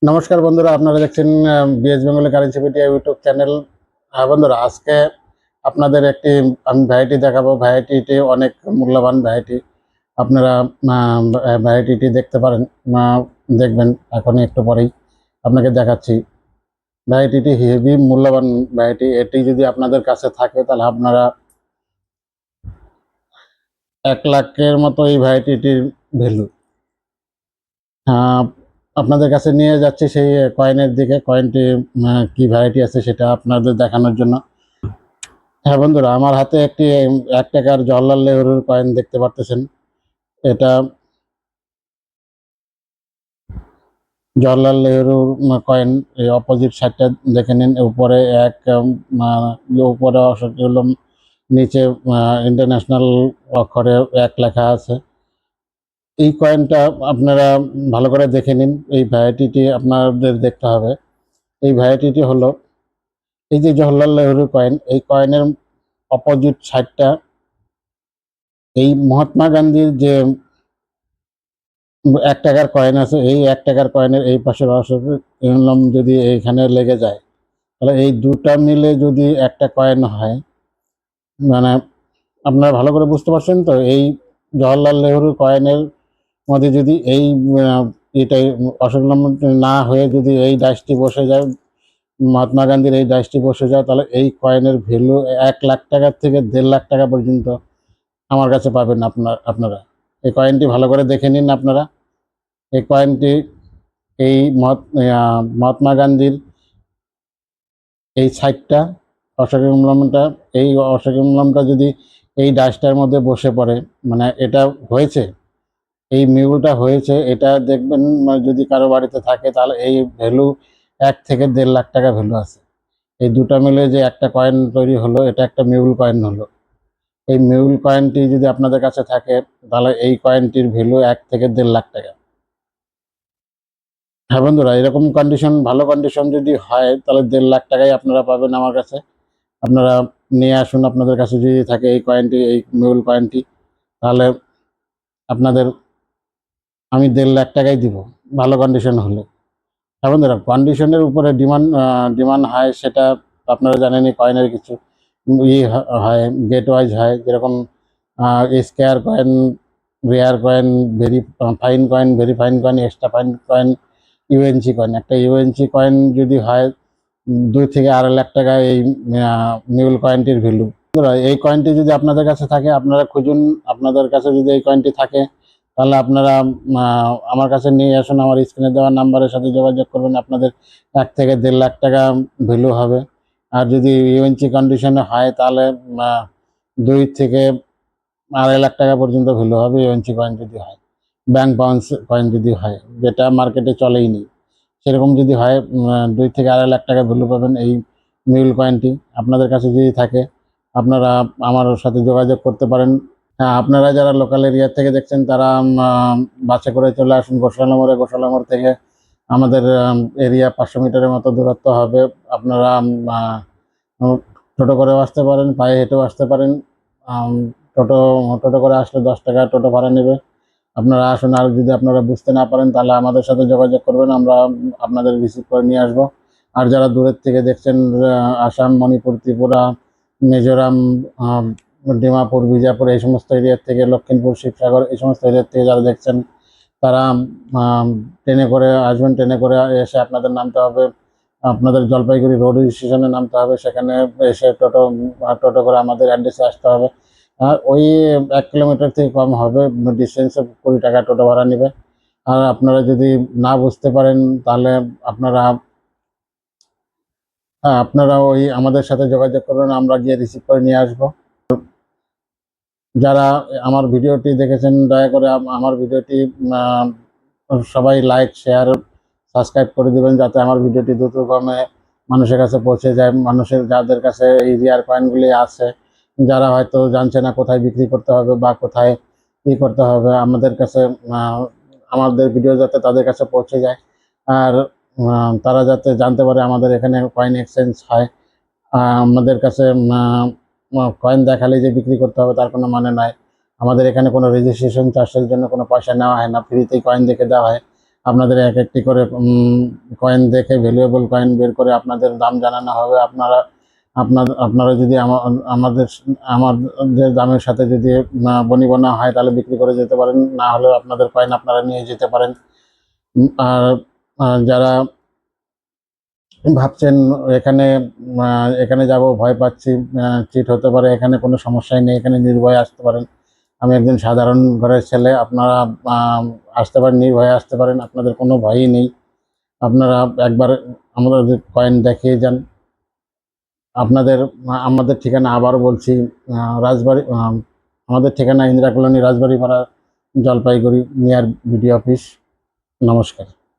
নমস্কার বন্ধুরা, আপনারা দেখছেন BS Bengali currency video YouTube channel. বন্ধুরা, আজকে আপনাদের একটি আমি ভ্যারাইটি দেখাবো। ভ্যারাইটিটি অনেক মূল্যবান ভ্যারাইটি। আপনারা ভ্যারাইটিটি দেখতে পারেন, দেখবেন এখনই একটু পরেই আপনাকে দেখাচ্ছি। ভ্যারাইটিটি হেভি মূল্যবান ভ্যারাইটি। এটি যদি আপনাদের কাছে থাকে তাহলে আপনারা 1,00,000-এর মতো এই ভ্যারাইটিটির ভ্যালু। আপনাদের কাছে নিয়ে যাচ্ছি সেই কয়েনের দিকে। কয়েনটি কি ভ্যারাইটি আছে সেটা আপনাদের দেখানোর জন্য। হ্যাঁ বন্ধুরা, আমার হাতে একটি 1 টাকার জওহরলাল নেহরুর কয়েন দেখতে পারতেছেন। এটা জওহরলাল নেহরুর কয়েন। এই অপোজিট সাইডটা দেখে নিন। উপরে উপরে অশোক চলম, নিচে ইন্টারন্যাশনাল অক্ষরে 1 লেখা আছে। এই কয়েনটা আপনারা ভালো করে দেখে নিন। এই ভ্যারাইটিটি আপনাদের দেখতে হবে। এই ভ্যারাইটিটি হলো এই যে জওহরলাল নেহরুর কয়েন। এই কয়েনের অপোজিট সাইডটা এই মহাত্মা গান্ধীর যে 1 টাকার কয়েন আছে। এই 1 টাকার কয়েনের এই পাশের অশোক ইউনিয়ন যদি এইখানে লেগে যায়, তাহলে এই দুটা মিলে যদি একটা কয়েন হয়, মানে আপনারা ভালো করে বুঝতে পারছেন তো। এই জওহরলাল নেহরুর কয়েনের মধ্যে যদি এই এটাই অশোক না হয়ে যদি এই ডাইসটি বসে যায়, মহাত্মা গান্ধীর এই ডাইসটি বসে যায়, তাহলে এই কয়েনের ভ্যালু 1,00,000 টাকার থেকে 1.5 লাখ টাকা পর্যন্ত আমার কাছে পাবেন। আপনারা এই কয়েনটি ভালো করে দেখে নিন। আপনারা এই কয়েনটি এই মহাত্মা গান্ধীর এই সাইডটা অশোক ইমলামটা, এই অশোক ইমলামটা যদি এই ডাস্টার মধ্যে বসে পড়ে, মানে এটা হয়েছে, এই মিউলটা হয়েছে, এটা দেখবেন যদি কারো বাড়িতে থাকে তাহলে এই ভ্যালু 1 থেকে 1.5 লাখ টাকা ভ্যালু আছে। এই দুটা মিলে যে একটা কয়েন তৈরি হলো, এটা একটা মিউল কয়েন হলো। এই মিউল কয়েনটি যদি আপনাদের কাছে থাকে তাহলে এই কয়েনটির ভ্যালু 1 থেকে 1.5 লাখ টাকা। হ্যাঁ বন্ধুরা, এরকম কন্ডিশন, ভালো কন্ডিশন যদি হয় তাহলে 1.5 লাখ টাকায় আপনারা পাবেন আমার কাছে। আপনারা নিয়ে আসুন। আপনাদের কাছে যদি থাকে এই কয়েনটি, এই মিউল কয়েনটি, তাহলে আপনাদের আমি 1.5 লাখ টাকাই দিব, ভালো কন্ডিশন হলে। হ্যাঁ বন্ধুরা, কন্ডিশনের উপরে ডিমান্ড হয়, সেটা আপনারা জানেনই। কয়েনের কিছু হয়, গেট ওয়াইজ হয়। যেরকম square coin, rare coin, very fine coin, very fine coin, extra fine coin, UNC coin. একটা ইউএনসি কয়েন যদি হয় 2 থেকে 2.5 লাখ টাকা এই মিউল কয়েনটির ভ্যালু। এই কয়েনটি যদি আপনাদের কাছে থাকে আপনারা খুঁজুন। আপনাদের কাছে যদি এই কয়েনটি থাকে তাহলে আপনারা আমার কাছে নিয়ে আসুন। আমার স্ক্রিনে দেওয়া নাম্বারের সাথে যোগাযোগ করবেন। আপনাদের 1 থেকে 1.5 লাখ টাকা ভ্যালু হবে। আর যদি ইউএনসি কন্ডিশনে হয় তাহলে 2 থেকে 2.5 লাখ টাকা পর্যন্ত ভ্যালু হবে ইউএনসি কয়েন যদি হয়। ব্যাংক বাউন্স কয়েন যদি হয়, যেটা মার্কেটে চলেই নি, সেরকম যদি হয় 2 থেকে 2.5 লাখ টাকা ভ্যালু পাবেন এই মিউল কয়েনটি। আপনাদের কাছে যদি থাকে আপনারা আমার সাথে যোগাযোগ করতে পারেন। হ্যাঁ, আপনারা যারা লোকাল এরিয়া থেকে দেখছেন তারা বাসে করে চলে আসুন গোশালা মোড়ে। গোশালা মোড় থেকে আমাদের এরিয়া 500 মিটারের মতো দূরত্ব হবে। আপনারা টোটো করেও আসতে পারেন, পায়ে হেঁটেও আসতে পারেন। আম, টোটো টোটো করে আসলে 10 টাকা টোটো ভাড়া নেবে। আপনারা আসুন। আর যদি আপনারা বুঝতে না পারেন তাহলে আমাদের সাথে যোগাযোগ করবেন, আমরা আপনাদের রিসিভ করে নিয়ে আসবো। আর যারা দূরের থেকে দেখছেন, আসাম, মণিপুর, ত্রিপুরা, মিজোরাম, ডিমাপুর, বিজাপুর, এই সমস্ত এরিয়ার থেকে, লক্ষ্মীপুর, শিবসাগর, এই সমস্ত এরিয়ার থেকে যারা দেখছেন তারা ট্রেনে করে আসবেন। ট্রেনে করে এসে আপনাদের নামতে হবে, আপনাদের জলপাইগুড়ি রোড স্টেশনে নামতে হবে। সেখানে এসে টোটো করে আমাদের অ্যাড্রেসে আসতে হবে। ওই 1 কিলোমিটার থেকে কম হবে ডিস্টেন্সে 20 টাকা টোটো ভাড়া নেবে। আর আপনারা যদি না বুঝতে পারেন তাহলে আপনারা আপনারা ওই আমাদের সাথে যোগাযোগ করবেন, আমরা গিয়ে রিসিভ করে নিয়ে আসবো। যারা আমার ভিডিওটি দেখেছেন দয়া করে আমার ভিডিওটি সবাই লাইক, শেয়ার, সাবস্ক্রাইব করে দিবেন, যাতে আমার ভিডিওটি দ্রুতগমে মানুষের কাছে পৌঁছে যায়। মানুষের যাদের কাছে এই রিয়ার কয়েনগুলি আছে, যারা হয়তো জানছে না কোথায় বিক্রি করতে হবে বা কোথায় কী করতে হবে, আমাদের কাছে আমাদের ভিডিও যাতে তাদের কাছে পৌঁছে যায়। আর তারা যাতে জানতে পারে আমাদের এখানে কয়েন এক্সচেঞ্জ হয়। আমাদের কাছে কয়েন দেখালে যে বিক্রি করতে হবে তার কোনো মানে নাই। আমাদের এখানে কোনো রেজিস্ট্রেশন চার্জের জন্য কোনো পয়সা নেওয়া হয় না, ফ্রিতেই কয়েন দেখে দেওয়া হয়। আপনাদের এক একটি করে কয়েন দেখে ভ্যালুয়েবল কয়েন বের করে আপনাদের দাম জানানো হবে। আপনারা যদি আমাদের দামের সাথে যদি বনিবনা হয় তাহলে বিক্রি করে যেতে পারেন, না হলে আপনাদের কয়েন আপনারা নিয়ে যেতে পারেন। আর যারা ভাবছেন এখানে যাব ভয় পাচ্ছি, চিট হতে পারে, এখানে কোনো সমস্যাই নেই, এখানে নির্ভয়ে আসতে পারেন। আমি একজন সাধারণ ঘরের ছেলে, আপনারা আসতে পারেন, নির্ভয়ে আসতে পারেন, আপনাদের কোনো ভয়ই নেই। আপনারা একবার আমাদের কয়েন দেখিয়ে যান। আমাদের ঠিকানা আবারও বলছি, রাজবাড়ি, আমাদের ঠিকানা Indira colony, Rajbaripara, Jalpaiguri, near BDO office. নমস্কার।